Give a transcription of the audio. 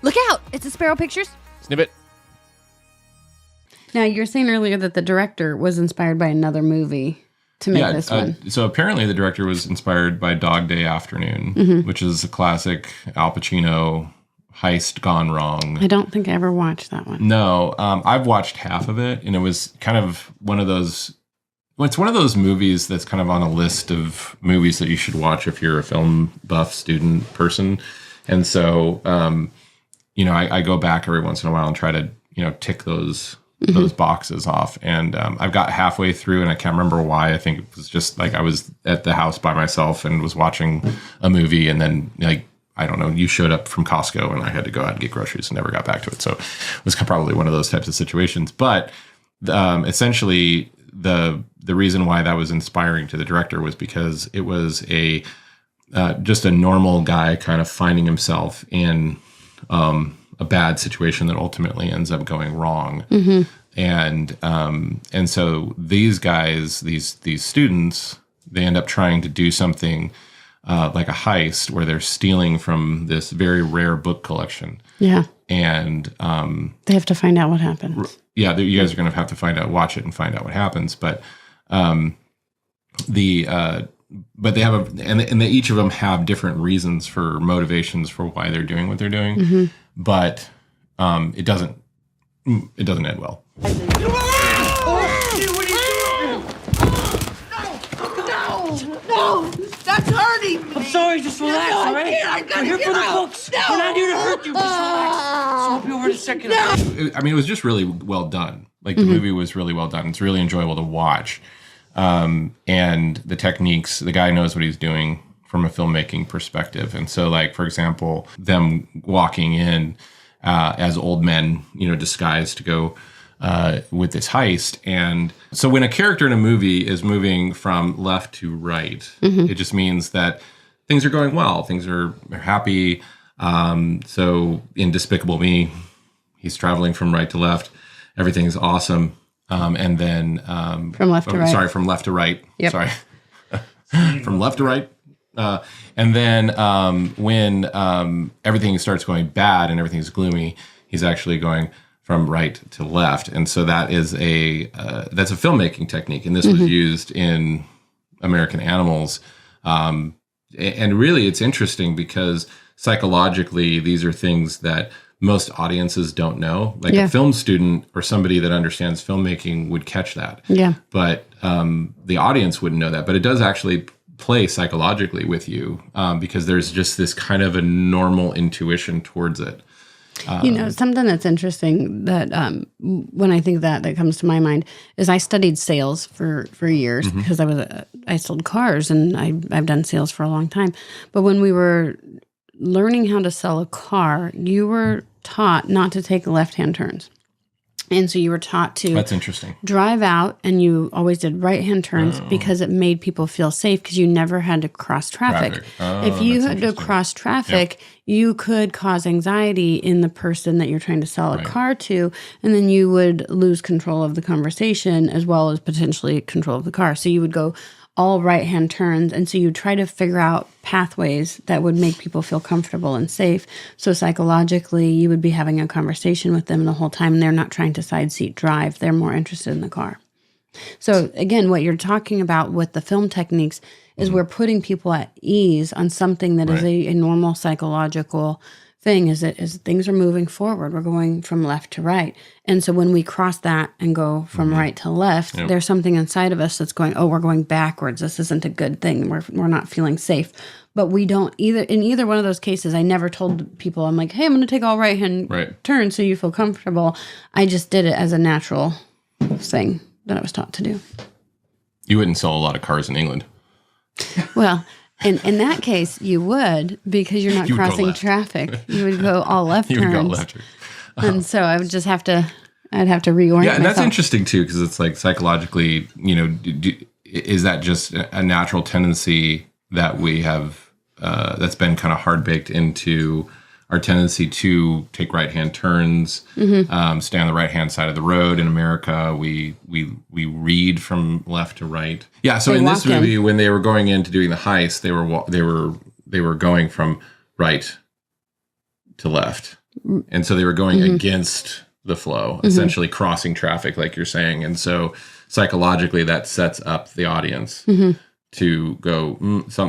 Look out! It's a Sparrow Pictures. Snippet. Now, you were saying earlier that the director was inspired by another movie to make this one. So apparently the director was inspired by Dog Day Afternoon, which is a classic Al Pacino heist gone wrong. I don't think I ever watched that one. No, I've watched half of it, and it was kind of one of those. Well, it's one of those movies that's kind of on a list of movies that you should watch if you're a film buff student person. And so, I go back every once in a while and try to, tick those boxes off. And I've got halfway through, and I can't remember why. I think it was just like I was at the house by myself and was watching a movie, and then I don't know, you showed up from Costco and I had to go out and get groceries and never got back to it. So it was probably one of those types of situations. But essentially, the reason why that was inspiring to the director was because it was just a normal guy kind of finding himself in a bad situation that ultimately ends up going wrong. And so these guys, these students, they end up trying to do something like a heist where they're stealing from this very rare book collection. Yeah. And they have to find out what happens. Yeah, you guys are going to have to watch it and find out what happens. But they have and they each of them have different reasons for motivations for why they're doing what they're doing. But it doesn't end well. No! That's hurting me! I'm sorry, just relax, all right? I gotta We're here get for the out. books. No. We're not here to hurt you. Just relax. So I'll be over in a second. I mean, it was just really well done. Like, the movie was really well done. It's really enjoyable to watch. And the techniques, the guy knows what he's doing from a filmmaking perspective. And so, like, for example, them walking in as old men, disguised to go with this heist. And so when a character in a movie is moving from left to right, it just means that things are going well. Things are happy. So in Despicable Me, he's traveling from right to left. Everything's awesome. And then From left to right. Sorry, from left to right. Yep. Sorry. From left to right. And then when everything starts going bad and everything's gloomy, he's actually going from right to left. And so that is that's a filmmaking technique. And this was used in American Animals. And really, it's interesting because psychologically, these are things that most audiences don't know. Like a film student or somebody that understands filmmaking would catch that. Yeah. But the audience wouldn't know that. But it does actually play psychologically with you because there's just this kind of a normal intuition towards it. Something that's interesting that when I think that comes to my mind is I studied sales for years because I sold cars and I've done sales for a long time. But when we were learning how to sell a car, you were taught not to take left-hand turns. And so you were taught to That's interesting. drive out, and you always did right-hand turns because it made people feel safe because you never had to cross traffic. If you had to cross traffic, you could cause anxiety in the person that you're trying to sell a car to, and then you would lose control of the conversation as well as potentially control of the car. So you would go all right-hand turns, and so you try to figure out pathways that would make people feel comfortable and safe. So psychologically, you would be having a conversation with them the whole time, and they're not trying to side seat drive. They're more interested in the car. So again, what you're talking about with the film techniques is we're putting people at ease on something that is a normal psychological thing is that as things are moving forward, we're going from left to right. And so when we cross that and go from right to left, there's something inside of us that's going, oh, we're going backwards. This isn't a good thing. We're not feeling safe. But we don't in either one of those cases, I never told people, I'm like, hey, I'm going to take all right-hand turns so you feel comfortable. I just did it as a natural thing that I was taught to do. You wouldn't sell a lot of cars in England. Well, in that case, you would, because you're not crossing traffic. You would go all left turns. You would go left. And so I would just have to, I'd have to reorient Yeah, and myself. that's interesting too, because it's like psychologically, is that just a natural tendency that we have that's been kind of hard baked into our tendency to take right-hand turns, stay on the right-hand side of the road. In America, we read from left to right. Yeah. So in this movie, when they were going into doing the heist, they were going from right to left. And so they were going against the flow, essentially crossing traffic, like you're saying. And so psychologically, that sets up the audience to go,